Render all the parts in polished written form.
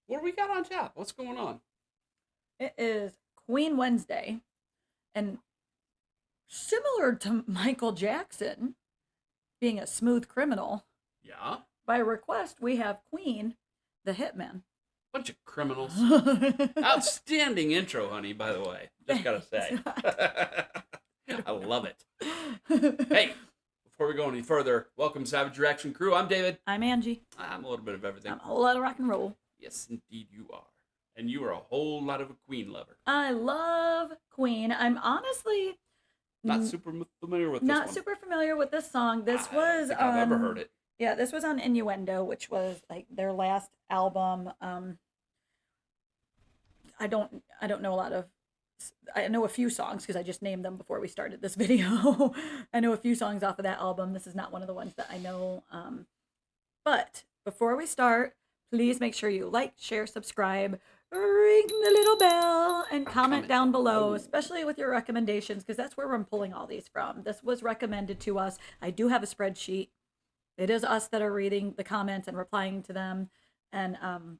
What do we got on tap? What's going on? It is Queen Wednesday, and similar to Michael Jackson being a smooth criminal, Yeah? by request, we have Queen, the Hitman. Bunch of criminals. Outstanding intro, honey, by the way. Just gotta say. I love it. Hey, before we go any further, welcome Savage Reaction Crew. I'm David. I'm Angie. I'm a little bit of everything. I'm a whole lot of rock and roll. Yes, indeed you are. And you are a whole lot of a Queen lover. I love Queen. I'm honestly Not super familiar with this not one. super familiar with this song. This I was don't think I've ever heard it. Yeah, this was on Innuendo, which was like their last album. I don't know a lot of. I know a few songs because I just named them before we started this video. I know a few songs off of that album. This is not one of the ones that I know. But before we start, please make sure you like, share, subscribe, ring the little bell, and comment down below, especially with your recommendations, because that's where I'm pulling all these from. This was recommended to us. I do have a spreadsheet. It is us that are reading the comments and replying to them. And I'm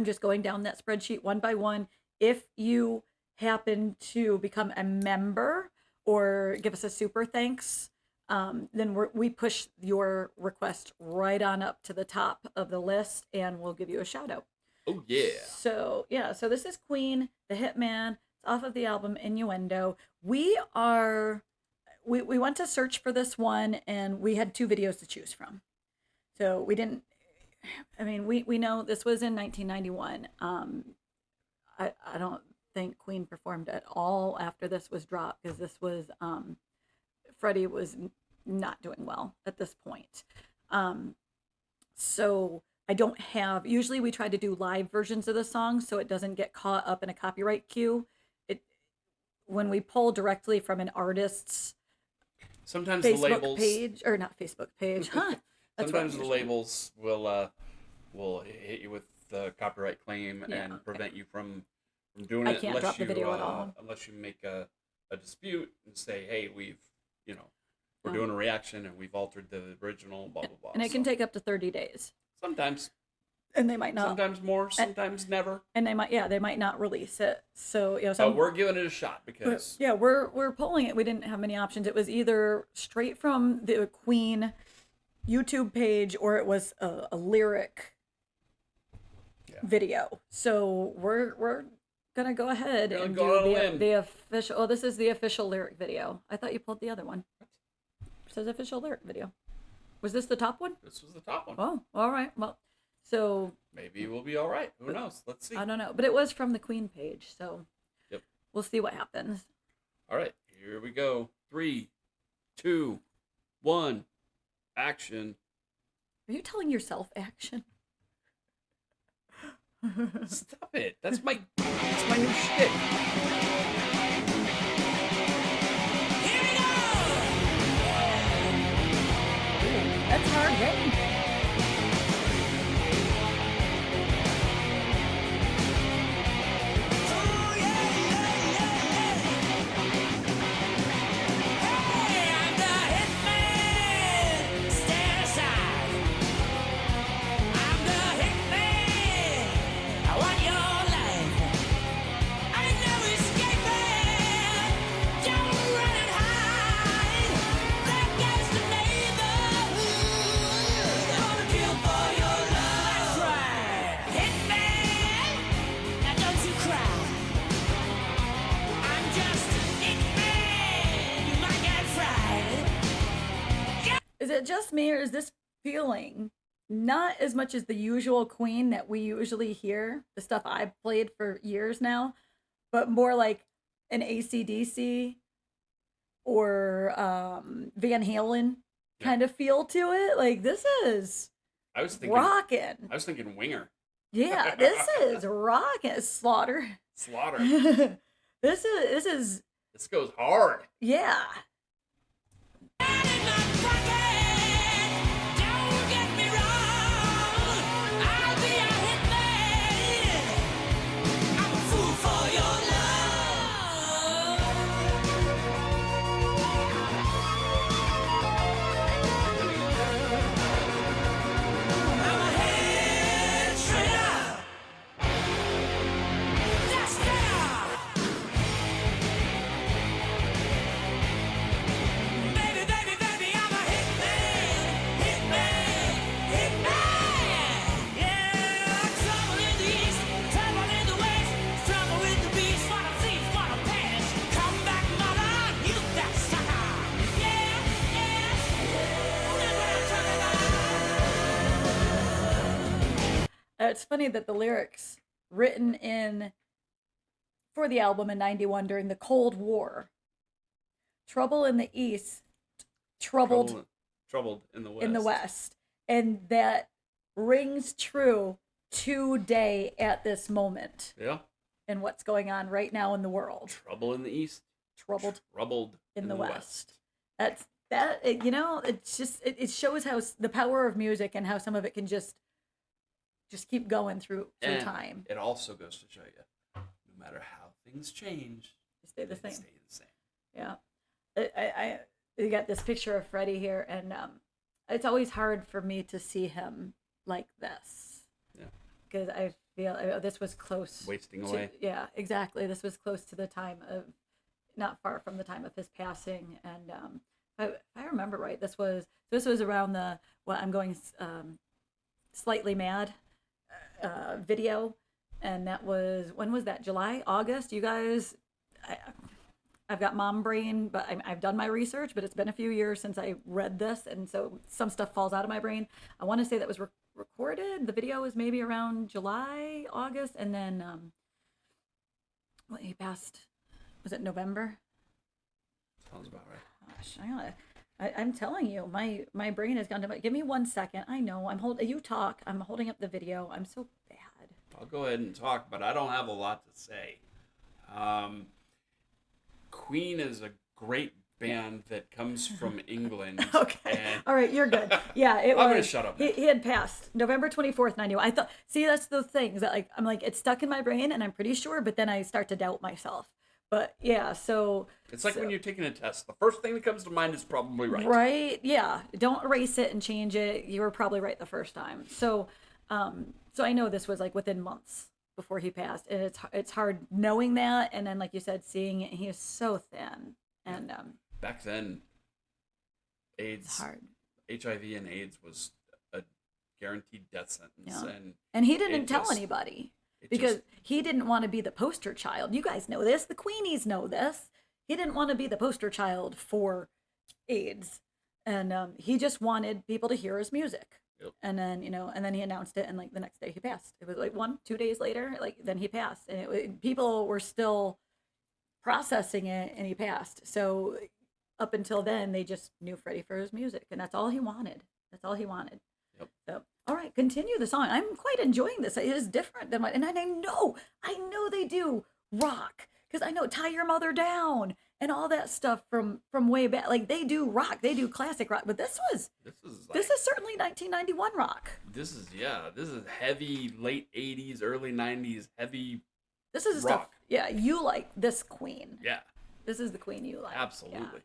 just going down that spreadsheet one by one. If you happen to become a member or give us a super thanks, then we push your request right on up to the top of the list and we'll give you a shout out. Oh, yeah. So this is Queen, the Hitman. It's off of the album Innuendo. We went to search for this one and we had two videos to choose from. So we know this was in 1991. I don't think Queen performed at all after this was dropped because this was, Freddie was not doing well at this point. So I don't have, usually we try to do live versions of the song so it doesn't get caught up in a copyright queue. When we pull directly from an artist's Sometimes Facebook the labels page, or not Facebook page, huh? Sometimes the labels will hit you with the copyright claim and prevent you from doing it. I can't drop the video at all. Unless you make a dispute and say, hey, we're doing a reaction and we've altered the original, blah, blah, blah. And it can take up to 30 days. Sometimes. And they might not. Sometimes more, sometimes never. And they might not release it. So, But we're giving it a shot because... Yeah, we're pulling it. We didn't have many options. It was either straight from the Queen YouTube page or it was a lyric video. So we're gonna go ahead and do the official. Oh, this is the official lyric video. I thought you pulled the other one. It says official lyric video. Was this the top one? This was the top one. Oh, all right. Well, so maybe we'll be all right. Who knows? Let's see. I don't know, but it was from the Queen page, so we'll see what happens. All right, here we go. 3, 2, 1, action. Are you telling yourself action? Stop it. That's my new shtick. Here we go! That's hard hitting. Oh, yeah, yeah, yeah, yeah. Hey, I'm the Hitman! Stand aside. I'm the Hitman! I want your life. I ain't no escaping. Don't run and hide. That guy's the neighborhood. Gonna kill for your love. That's right. Hitman, now don't you cry. I'm just a Hitman. You might get fried. Is it just me, or is this feeling not as much as the usual Queen that we usually hear, the stuff I've played for years now, but more like an AC/DC or Van Halen kind of feel to it? Like, this is I was thinking rocking. I was thinking Winger. Yeah, this is rocking. Slaughter. Slaughter. This is This goes hard. yeah. And in my pocket, don't get me wrong. I'll be a Hitman. I'm a fool for your love. I'm a head straight up. It's funny that the lyrics written for the album in 91 during the Cold War. Trouble in the East, troubled in the West. in the West. And that rings true today at this moment. Yeah. And what's going on right now in the world. Trouble in the East. Troubled in the West. It shows how the power of music and how some of it can just keep going through time. It also goes to show you, no matter how things change, They stay the same. Stay the same. Yeah. I got this picture of Freddie here, and it's always hard for me to see him like this. Yeah. Because I feel this was close. Wasting away. Yeah, exactly. This was close to the time of, not far from the time of his passing, and if I remember right, this was around the I'm going slightly mad video, and that was, when was that? July, August? You guys, I've got mom brain, but I've done my research, but it's been a few years since I read this, and so some stuff falls out of my brain. I want to say that was recorded. The video was maybe around July, August, and then he passed. Was it November? Sounds about right. Gosh, I'm telling you, my brain has gone to. Give me 1 second. I know you talk. I'm holding up the video. I'm so bad. I'll go ahead and talk, but I don't have a lot to say. Queen is a great band that comes from England. Okay. All right, you're good. Yeah, it was. I'm gonna shut up. He had passed November 24th, 91. I thought. See, that's the things that I'm like, it's stuck in my brain, and I'm pretty sure, but then I start to doubt myself. But yeah, so it's like when you're taking a test. The first thing that comes to mind is probably right. Right? Yeah. Don't erase it and change it. You were probably right the first time. So, so I know this was like within months before he passed, and it's hard knowing that, and then like you said, seeing it. He was so thin, and back then, it's hard. HIV and AIDS was a guaranteed death sentence, yeah. And he didn't tell anybody. Because he didn't want to be the poster child. You guys know this. The Queenies know this. He didn't want to be the poster child for AIDS. And he just wanted people to hear his music. Yep. And then, and then he announced it, and like the next day he passed. It was like 2 days later, like then he passed. And people were still processing it, and he passed. So up until then, they just knew Freddie for his music, and that's all he wanted. That's all he wanted. Yep. So, all right, continue the song. I'm quite enjoying this. It is different than and I know they do rock, because I know Tie Your Mother Down and all that stuff from way back. Like they do rock, they do classic rock, but this is certainly 1991 rock. This is heavy late 80s, early 90s heavy. This is rock. Stuff. Yeah, you like this Queen. Yeah. This is the Queen you like. Absolutely. Yeah.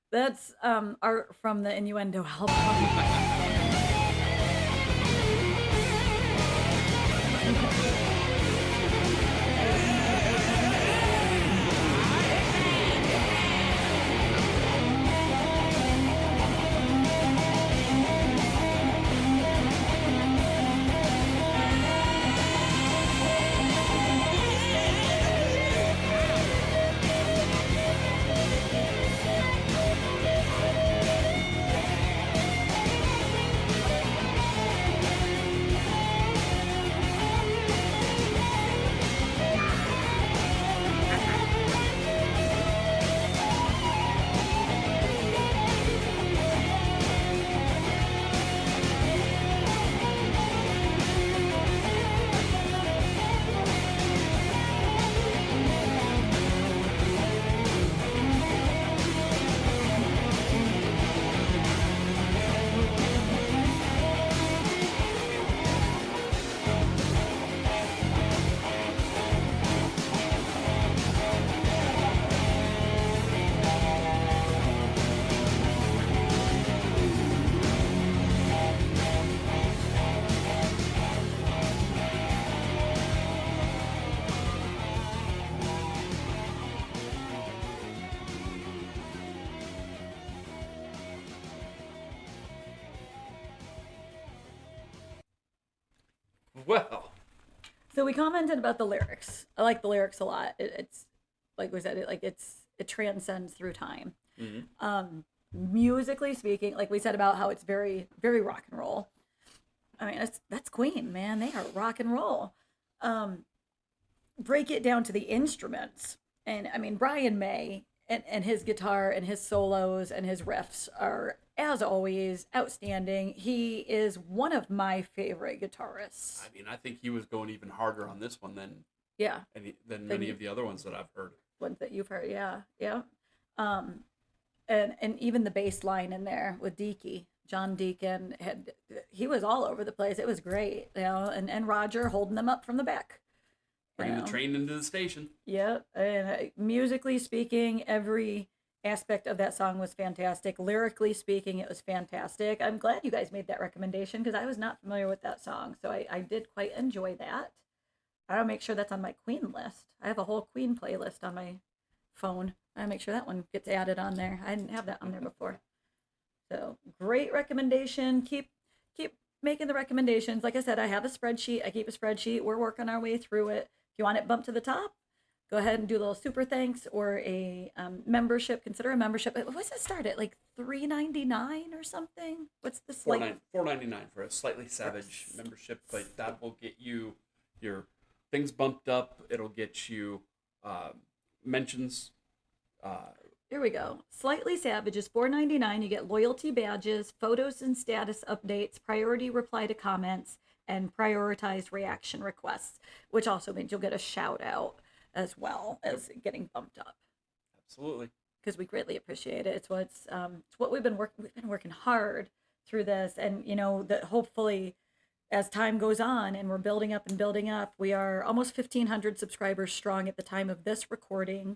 That's art from the Innuendo album. Well, So we commented about the lyrics. I like the lyrics a lot. It's like we said, it transcends through time. Musically speaking, like we said about how it's very, very rock and roll. I mean, that's Queen, man. They are rock and roll. Break it down to the instruments, and I mean Brian May and his guitar and his solos and his riffs are, as always, outstanding. He is one of my favorite guitarists. I mean, I think he was going even harder on this one than Yeah, many of the other ones that I've heard. ones that you've heard. Yeah, yeah. Um, and even the bass line in there with John Deacon he was all over the place. It was great, and Roger holding them up from the back. Bringing the train into the station. Yeah, and musically speaking, every aspect of that song was fantastic. Lyrically speaking, it was fantastic. I'm glad you guys made that recommendation because I was not familiar with that song, so I did quite enjoy that. I'll make sure that's on my Queen list. I have a whole Queen playlist on my phone. I'll make sure that one gets added on there. I didn't have that on there before. So great recommendation. Keep making the recommendations. Like I said, I have a spreadsheet. I keep a spreadsheet. We're working our way through it. If you want it bumped to the top, go ahead and do a little super thanks or a membership. Consider a membership. What's it start at? Like $3.99 or something? What's this like? $4.99 for a Slightly Savage membership, but that will get you your things bumped up. It'll get you mentions. Here we go. Slightly Savage is $4.99. You get loyalty badges, photos and status updates, priority reply to comments, and prioritized reaction requests, which also means you'll get a shout out as well as getting bumped up. Absolutely. Because we greatly appreciate it. It's what we've been working hard through this, and that hopefully as time goes on and we're building up and building up, we are almost 1,500 subscribers strong at the time of this recording.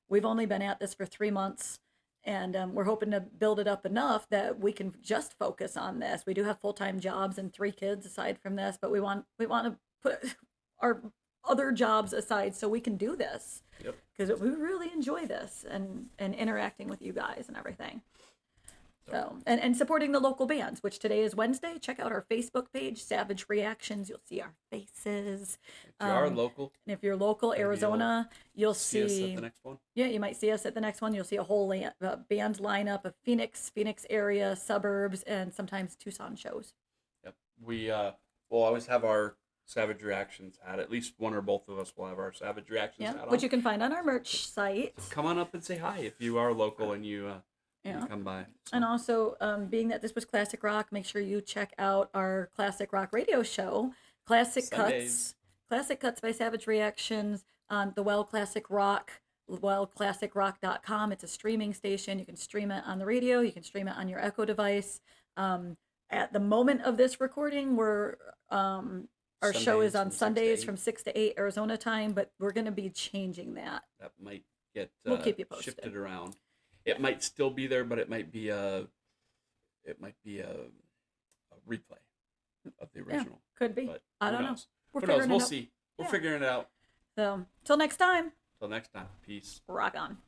We've only been at this for 3 months, and we're hoping to build it up enough that we can just focus on this. We do have full-time jobs and 3 kids aside from this, but we want to put our other jobs aside so we can do this. Yep. Because we really enjoy this and interacting with you guys and everything. So and supporting the local bands, which today is Wednesday. Check out our Facebook page, Savage Reactions. You'll see our faces. If you are local. And if you're local, Arizona, you'll see us see at the next one. Yeah, you might see us at the next one. You'll see a whole band lineup of Phoenix area, suburbs, and sometimes Tucson shows. Yep. We will always have our Savage Reactions at least one or both of us will have our Savage Reactions hat on. Which you can find on our merch site. So come on up and say hi if you are local and you come by. So. And also, being that this was Classic Rock, make sure you check out our Classic Rock radio show, Classic Cuts by Savage Reactions on the wellclassicrock.com. It's a streaming station. You can stream it on the radio. You can stream it on your Echo device. At the moment of this recording, our show is on Sundays from 6 to 8 Arizona time, but we're going to be changing that. That might get we'll keep you posted. Shifted around. It might still be there, but it might be a replay of the original. Yeah, could be. But I don't know. Who knows? We'll see. We're figuring it out. So, till next time. Till next time. Peace. Rock on.